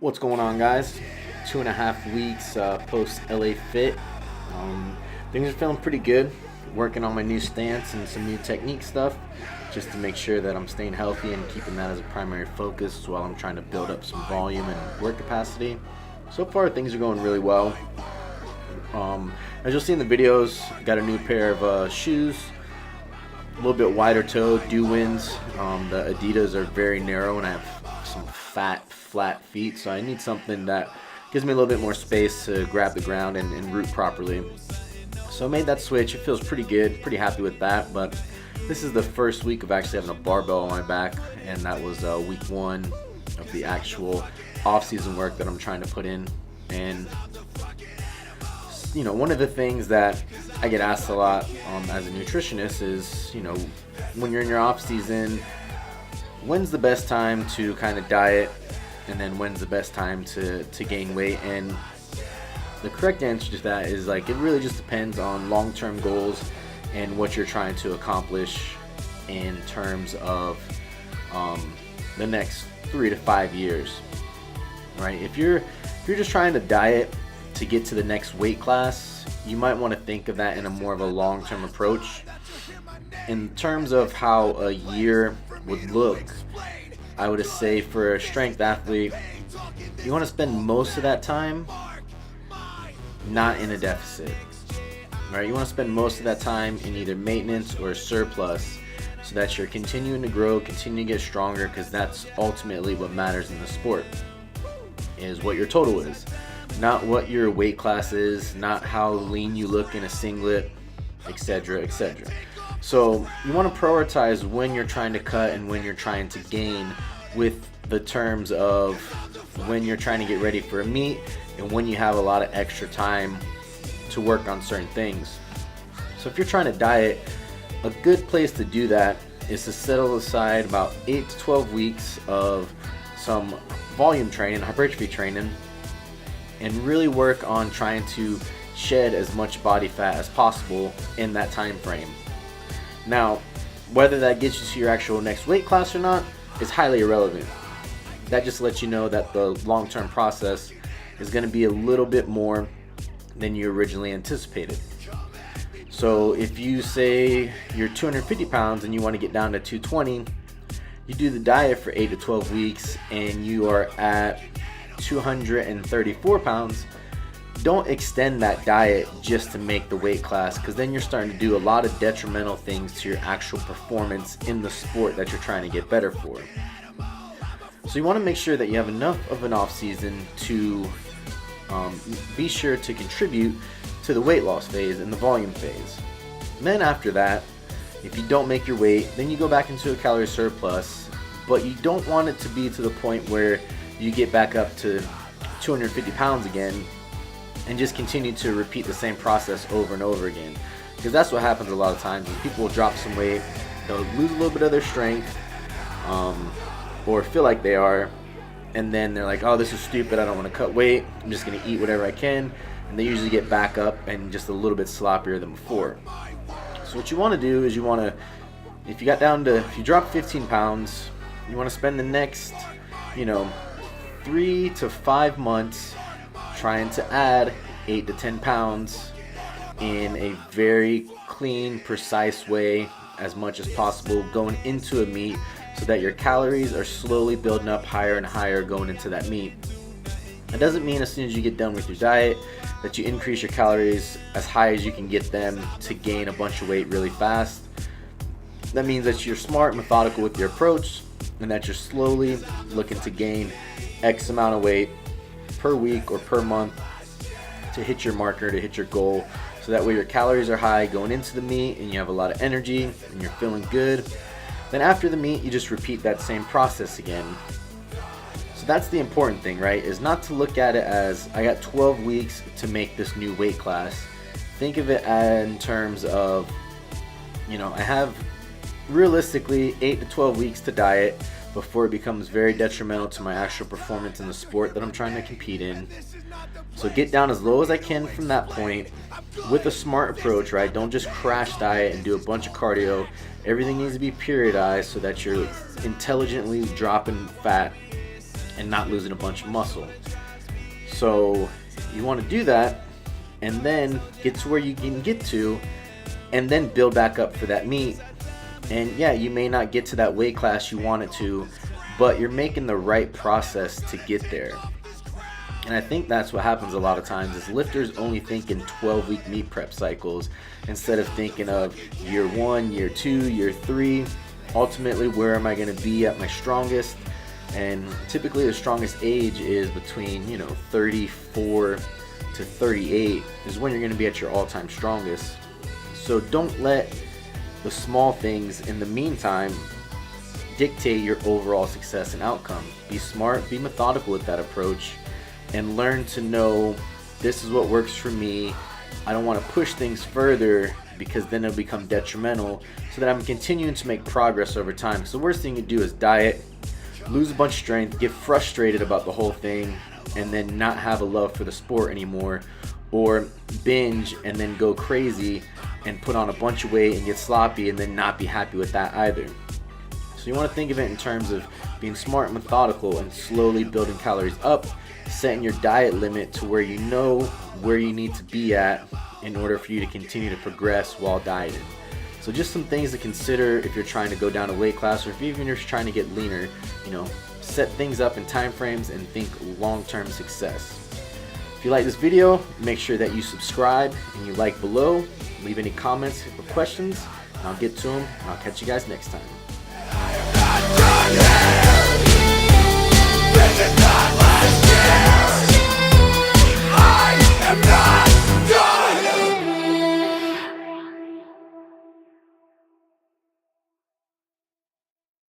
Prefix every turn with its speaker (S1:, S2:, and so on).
S1: What's going on, guys? 2.5 weeks post LA Fit. Things are feeling pretty good. Working on my new stance and some new technique stuff just to make sure that I'm staying healthy and keeping that as a primary focus while I'm trying to build up some volume and work capacity. So far, things are going really well. As you'll see in the videos, got a new pair of shoes, a little bit wider toe, Dewins. The Adidas are very narrow and I have some flat feet, so I need something that gives me a little bit more space to grab the ground and root properly. So I made that switch. It feels pretty good, pretty happy with that, but this is the first week of actually having a barbell on my back, and that was week one of the actual off-season work that I'm trying to put in. And one of the things that I get asked a lot as a nutritionist is, when you're in your off-season, when's the best time to kind of diet, and then when's the best time to gain weight? And the correct answer to that is it really just depends on long-term goals and what you're trying to accomplish in terms of the next 3 to 5 years, right? If you're just trying to diet to get to the next weight class, you might want to think of that in a more of a long-term approach. In terms of how a year would look, I would say for a strength athlete, you want to spend most of that time not in a deficit, right? You want to spend most of that time in either maintenance or surplus so that you're continuing to grow, continue to get stronger, because that's ultimately what matters in the sport, is what your total is, not what your weight class is, not how lean you look in a singlet, etc., etc. So you want to prioritize when you're trying to cut and when you're trying to gain, with the terms of when you're trying to get ready for a meet and when you have a lot of extra time to work on certain things. So if you're trying to diet, a good place to do that is to settle aside about 8 to 12 weeks of some volume training, hypertrophy training, and really work on trying to shed as much body fat as possible in that time frame. Now, whether that gets you to your actual next weight class or not is highly irrelevant. That just lets you know that the long-term process is going to be a little bit more than you originally anticipated. So if you say you're 250 pounds and you want to get down to 220, you do the diet for 8 to 12 weeks and you are at 234 pounds, don't extend that diet just to make the weight class, because then you're starting to do a lot of detrimental things to your actual performance in the sport that you're trying to get better for. So you want to make sure that you have enough of an off season to be sure to contribute to the weight loss phase and the volume phase. And then after that, if you don't make your weight, then you go back into a calorie surplus, but you don't want it to be to the point where you get back up to 250 pounds again and just continue to repeat the same process over and over again. Because that's what happens a lot of times. People will drop some weight, they'll lose a little bit of their strength, or feel like they are, and then they're like, oh, this is stupid, I don't want to cut weight, I'm just going to eat whatever I can, and they usually get back up and just a little bit sloppier than before. So what you want to do is if you drop 15 pounds, you want to spend the next 3 to 5 months trying to add 8 to 10 pounds in a very clean, precise way as much as possible going into a meet, so that your calories are slowly building up higher and higher going into that meet. It doesn't mean as soon as you get done with your diet that you increase your calories as high as you can get them to gain a bunch of weight really fast. That means that you're smart, methodical with your approach, and that you're slowly looking to gain X amount of weight per week or per month to hit your marker, to hit your goal, so that way your calories are high going into the meet and you have a lot of energy and you're feeling good. Then after the meet, you just repeat that same process again. So that's the important thing, right? Is not to look at it as, I got 12 weeks to make this new weight class. Think of it in terms of, I have realistically 8 to 12 weeks to diet before it becomes very detrimental to my actual performance in the sport that I'm trying to compete in. So get down as low as I can from that point with a smart approach, right? Don't just crash diet and do a bunch of cardio. Everything needs to be periodized so that you're intelligently dropping fat and not losing a bunch of muscle. So you want to do that and then get to where you can get to, and then build back up for that meet. And yeah, you may not get to that weight class you wanted to, but you're making the right process to get there. And I think that's what happens a lot of times, is lifters only think in 12-week meet prep cycles instead of thinking of year 1, year 2, year 3. Ultimately, where am I going to be at my strongest? And typically the strongest age is between 34 to 38 is when you're going to be at your all-time strongest. So don't let the small things in the meantime dictate your overall success and outcome. Be smart, be methodical with that approach, and learn to know, this is what works for me. I don't want to push things further because then it'll become detrimental, so that I'm continuing to make progress over time. Because the worst thing you do is diet, lose a bunch of strength, get frustrated about the whole thing, and then not have a love for the sport anymore, or binge and then go crazy and put on a bunch of weight and get sloppy and then not be happy with that either. So you want to think of it in terms of being smart and methodical and slowly building calories up, setting your diet limit to where you know where you need to be at in order for you to continue to progress while dieting. So just some things to consider if you're trying to go down a weight class, or if even you're trying to get leaner. Set things up in time frames and think long-term success. If you like this video, make sure that you subscribe and you like below. Leave any comments or questions, and I'll get to them, and I'll catch you guys next time.